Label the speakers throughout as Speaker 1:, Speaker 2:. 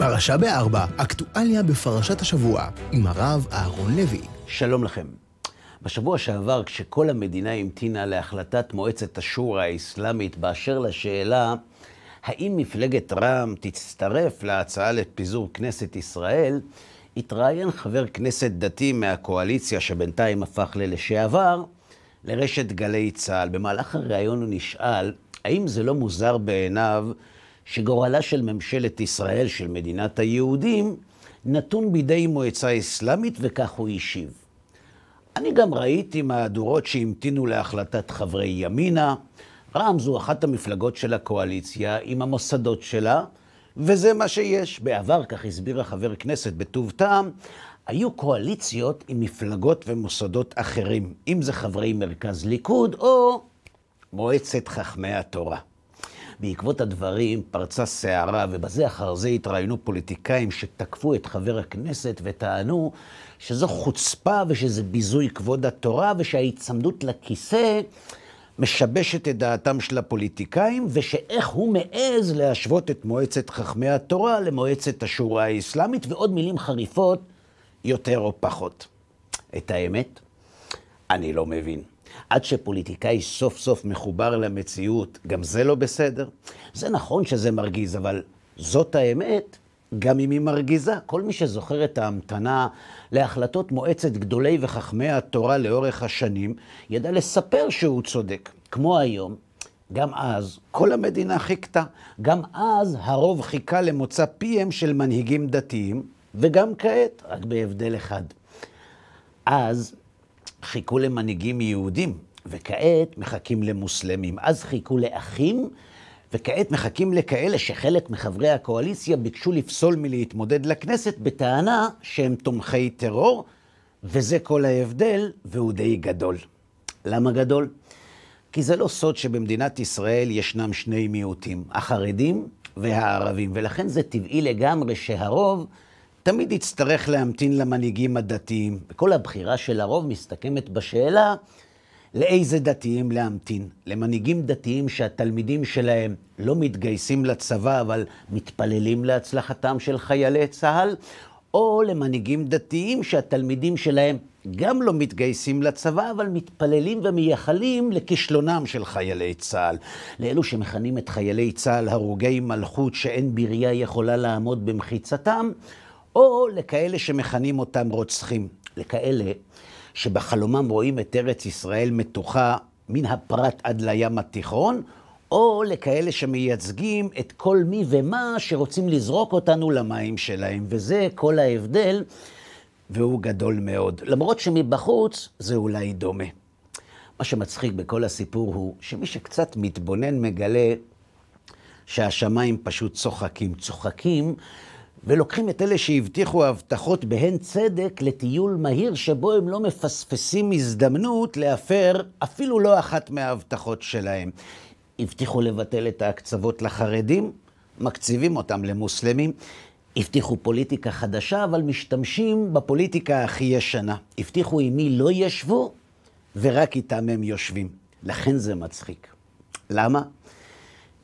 Speaker 1: פרשה בארבע, אקטואליה בפרשת השבוע, עם הרב אהרון לוי.
Speaker 2: שלום לכם. בשבוע שעבר, כשכל המדינה המתינה להחלטת מועצת השורא האסלאמית באשר לשאלה האם מפלגת רע"מ תצטרף להצעה לפיזור כנסת ישראל, התראיין חבר כנסת דתי מהקואליציה שבינתיים הפך ללשעבר, לרשת גלי צה"ל. במהלך הראיון הוא נשאל האם זה לא מוזר בעיניו שגורלה של ממשלת ישראל, של מדינת היהודים, נתון בידי מועצה אסלאמית, וכך הוא השיב. אני גם ראיתי מהדורות שהמתינו להחלטת חברי ימינה. רע"מ זו אחת המפלגות של הקואליציה עם המוסדות שלה, וזה מה שיש. בעבר, כך הסביר החבר כנסת בטוב טעם, היו קואליציות עם מפלגות ומוסדות אחרים, אם זה חברי מרכז ליכוד או מועצת חכמי התורה. בעקבות הדברים פרצה סערה, ובזה אחר זה התראיינו פוליטיקאים שתקפו את חבר הכנסת וטענו שזו חוצפה ושזה ביזוי כבוד התורה, ושההצמדות לכיסא משבשת את דעתם של הפוליטיקאים, ושאיך הוא מעז להשוות את מועצת חכמי התורה למועצת השורא האסלאמית, ועוד מילים חריפות יותר או פחות. את האמת, אני לא מבין. עד שפוליטיקאי סוף סוף מחובר למציאות, גם זה לא בסדר. זה נכון שזה מרגיז, אבל זאת האמת, גם אם היא מרגיזה. כל מי שזוכר את ההמתנה להחלטות מועצת גדולי וחכמי התורה לאורך השנים, ידע לספר שהוא צודק. כמו היום, גם אז כל המדינה חיכתה. גם אז הרוב חיכה למוצא פיהם של מנהיגים דתיים, וגם כעת, רק בהבדל אחד. אז חיכו למנהיגים יהודים, וכעת מחכים למוסלמים. אז חיכו לאחים, וכעת מחכים לכאלה שחלק מחברי הקואליציה ביקשו לפסול מלהתמודד לכנסת בטענה שהם תומכי טרור, וזה כל ההבדל, והוא די גדול. למה גדול? כי זה לא סוד שבמדינת ישראל ישנם שני מיעוטים, החרדים והערבים, ולכן זה טבעי לגמרי שהרוב תמיד יצטרך להמתין למנהיגים הדתיים. וכל הבחירה של הרוב מסתכמת בשאלה לאיזה דתיים להמתין. למנהיגים דתיים שהתלמידים שלהם לא מתגייסים לצבא, אבל מתפללים להצלחתם של חיילי צה"ל, או למנהיגים דתיים שהתלמידים שלהם גם לא מתגייסים לצבא, אבל מתפללים ומייחלים לכישלונם של חיילי צה"ל. לאלו שמכנים את חיילי צה"ל הרוגי מלכות שאין ברייה יכולה לעמוד במחיצתם, או לכאלה שמכנים אותם רוצחים, לכאלה שבחלומם רואים את ארץ ישראל מתוחה מן הפרת עד לים התיכון, או לכאלה שמייצגים את כל מי ומה שרוצים לזרוק אותנו למים שלהם, וזה כל ההבדל, והוא גדול מאוד. למרות שמבחוץ זה אולי דומה. מה שמצחיק בכל הסיפור הוא שמי שקצת מתבונן מגלה שהשמיים פשוט צוחקים, ולוקחים את אלה שהבטיחו הבטחות בהן צדק לטיול מהיר שבו הם לא מפספסים הזדמנות להפר אפילו לא אחת מההבטחות שלהם. הבטיחו לבטל את ההקצבות לחרדים, מקציבים אותם למוסלמים. הבטיחו פוליטיקה חדשה, אבל משתמשים בפוליטיקה הכי ישנה. הבטיחו עם מי לא ישבו, ורק איתם הם יושבים. לכן זה מצחיק. למה?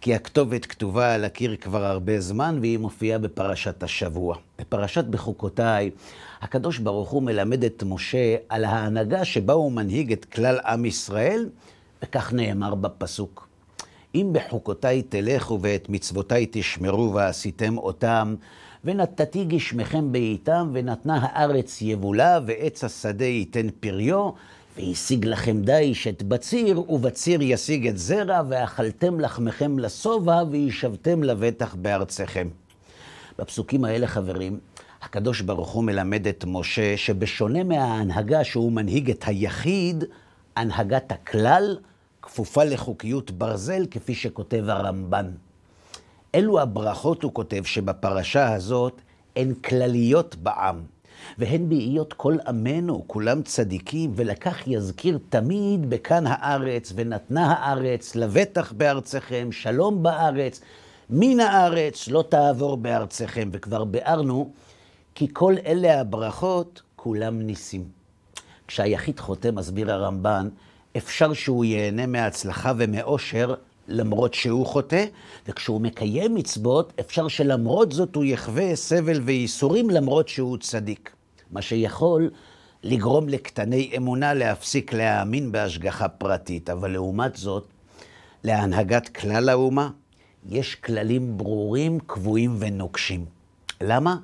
Speaker 2: כי הכתובת כתובה על הקיר כבר הרבה זמן, והיא מופיעה בפרשת השבוע. בפרשת בחוקותיי, הקדוש ברוך הוא מלמד את משה על ההנהגה שבה הוא מנהיג את כלל עם ישראל, וכך נאמר בפסוק. אם בחוקותיי תלכו ואת מצוותיי תשמרו ועשיתם אותם, ונתתי גשמכם בעיתם, ונתנה הארץ יבולה, ועץ השדה ייתן פריו, וישיג לכם דיש את בציר, ובציר ישיג את זרע, ואכלתם לחמכם לשובע, וישבתם לבטח בארצכם. בפסוקים האלה, חברים, הקדוש ברוך הוא מלמד את משה שבשונה מההנהגה שהוא מנהיג את היחיד, הנהגת הכלל כפופה לחוקיות ברזל, כפי שכותב הרמב"ן. אלו הברכות, הוא כותב, שבפרשה הזאת הן כלליות בעם, והן בהיות כל עמנו, כולם צדיקים, ולקח יזכיר תמיד בכאן הארץ, ונתנה הארץ לבטח בארצכם, שלום בארץ, מן הארץ לא תעבור בארצכם. וכבר ביארנו כי כל אלה הברכות כולם ניסים. כשהיחיד חותם, מסביר הרמב"ן, אפשר שהוא ייהנה מהצלחה ומאושר למרות שהוא חוטא, וכשהוא מקיים מצוות, אפשר שלמרות זאת הוא יחווה סבל וייסורים למרות שהוא צדיק. מה שיכול לגרום לקטני אמונה להפסיק להאמין בהשגחה פרטית, אבל לעומת זאת, להנהגת כלל האומה, יש כללים ברורים, קבועים ונוקשים. למה?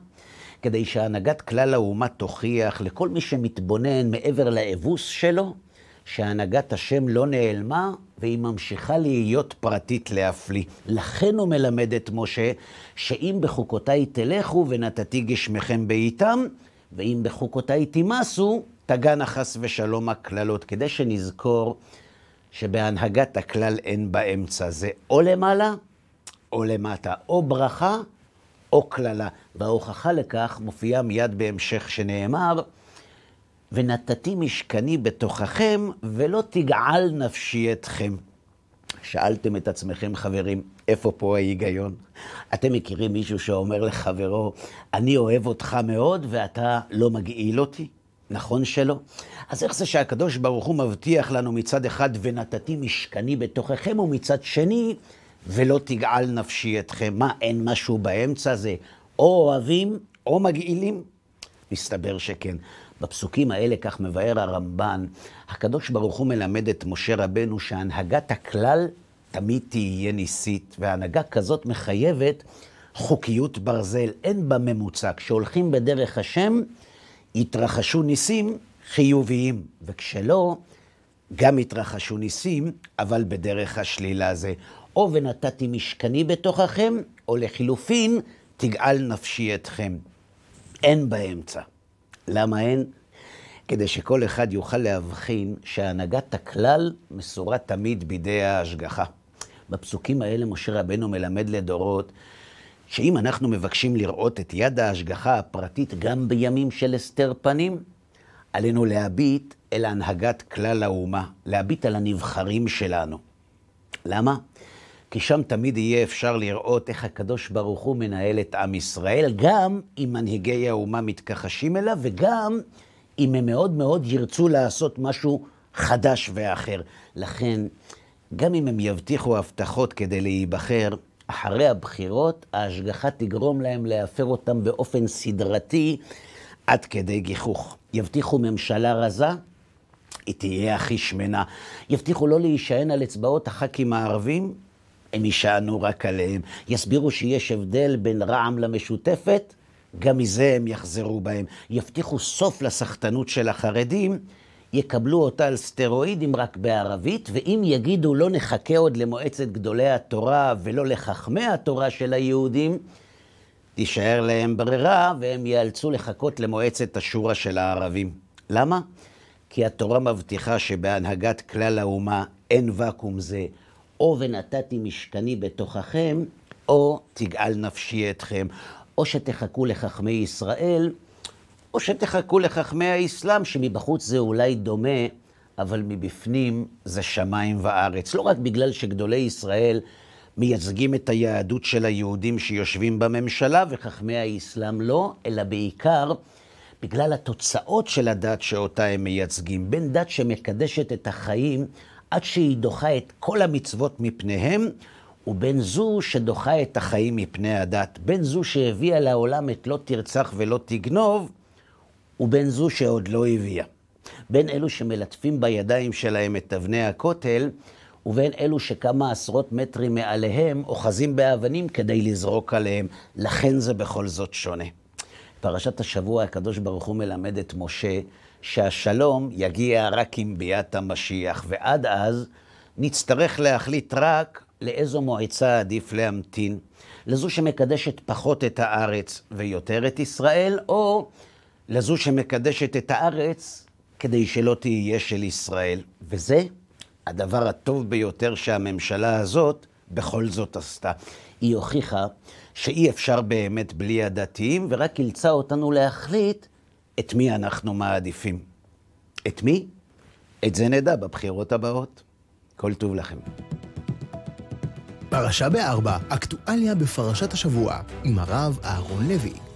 Speaker 2: כדי שהנהגת כלל האומה תוכיח לכל מי שמתבונן מעבר לאבוס שלו, שהנהגת השם לא נעלמה והיא ממשיכה להיות פרטית להפליא. לכן הוא מלמד את משה שאם בחוקותיי תלכו ונתתי גשמכם בעיתם, ואם בחוקותיי תימסו, תגענה חס ושלום הכללות, כדי שנזכור שבהנהגת הכלל אין באמצע. זה או למעלה או למטה, או ברכה או כללה. וההוכחה לכך מופיעה מיד בהמשך שנאמר, ונתתי משכני בתוככם ולא תגעל נפשי אתכם. שאלתם את עצמכם, חברים, איפה פה ההיגיון? אתם מכירים מישהו שאומר לחברו, אני אוהב אותך מאוד ואתה לא מגעיל אותי? נכון שלא? אז איך זה שהקדוש ברוך הוא מבטיח לנו מצד אחד ונתתי משכני בתוככם, ומצד שני ולא תגעל נפשי אתכם? מה, אין משהו באמצע? זה או אוהבים או מגעילים? מסתבר שכן. בפסוקים האלה, כך מבאר הרמב"ן, הקדוש ברוך הוא מלמד את משה רבנו שהנהגת הכלל תמיד תהיה ניסית, והנהגה כזאת מחייבת חוקיות ברזל, אין בה ממוצע. כשהולכים בדרך השם, יתרחשו ניסים חיוביים, וכשלא, גם יתרחשו ניסים, אבל בדרך השלילה. זה או ונתתי משכני בתוככם, או לחילופין, תגעל נפשי אתכם. אין באמצע. למה אין? כדי שכל אחד יוכל להבחין שהנהגת הכלל מסורה תמיד בידי ההשגחה. בפסוקים האלה משה רבנו מלמד לדורות שאם אנחנו מבקשים לראות את יד ההשגחה הפרטית גם בימים של הסתר פנים, עלינו להביט אל הנהגת כלל האומה, להביט על הנבחרים שלנו. למה? כי שם תמיד יהיה אפשר לראות איך הקדוש ברוך הוא מנהל את עם ישראל, גם אם מנהיגי האומה מתכחשים אליו, וגם אם הם מאוד מאוד ירצו לעשות משהו חדש ואחר. לכן, גם אם הם יבטיחו הבטחות כדי להיבחר, אחרי הבחירות, ההשגחה תגרום להם להפר אותם באופן סדרתי עד כדי גיחוך. יבטיחו ממשלה רזה, היא תהיה הכי שמנה. יבטיחו לא להישען על אצבעות הח"כים הערבים, הם יישענו רק עליהם. יסבירו שיש הבדל בין רע"מ למשותפת, גם מזה הם יחזרו בהם. יבטיחו סוף לסחטנות של החרדים, יקבלו אותה על סטרואידים רק בערבית, ואם יגידו לא נחכה עוד למועצת גדולי התורה ולא לחכמי התורה של היהודים, תישאר להם ברירה והם ייאלצו לחכות למועצת השורה של הערבים. למה? כי התורה מבטיחה שבהנהגת כלל האומה אין וקום זה, או ונתתי משכני בתוככם, או תגעל נפשי אתכם, או שתחכו לחכמי ישראל, או שתחכו לחכמי האסלאם, שמבחוץ זה אולי דומה, אבל מבפנים זה שמיים וארץ. לא רק בגלל שגדולי ישראל מייצגים את היהדות של היהודים שיושבים בממשלה, וחכמי האסלאם לא, אלא בעיקר בגלל התוצאות של הדת שאותה הם מייצגים. בין דת שמקדשת את החיים עד שהיא דוחה את כל המצוות מפניהם, ובין זו שדוחה את החיים מפני הדת. בין זו שהביאה לעולם את לא תרצח ולא תגנוב, ובין זו שעוד לא הביאה. בין אלו שמלטפים בידיים שלהם את אבני הכותל, ובין אלו שכמה עשרות מטרים מעליהם אוחזים באבנים כדי לזרוק עליהם. לכן זה בכל זאת שונה. פרשת השבוע הקדוש ברוך הוא מלמד את משה שהשלום יגיע רק עם ביאת המשיח, ועד אז נצטרך להחליט רק לאיזו מועצה עדיף להמתין, לזו שמקדשת פחות את הארץ ויותר את ישראל, או לזו שמקדשת את הארץ כדי שלא תהיה של ישראל. וזה הדבר הטוב ביותר שהממשלה הזאת בכל זאת עשתה. היא הוכיחה שאי אפשר באמת בלי הדתיים, ורק אילצה אותנו להחליט את מי אנחנו מעדיפים. את מי? את זה נדע בבחירות הבאות. כל טוב לכם.
Speaker 1: פרשה ב4, אקטואליה בפרשת השבוע, עם הרב אהרון לוי.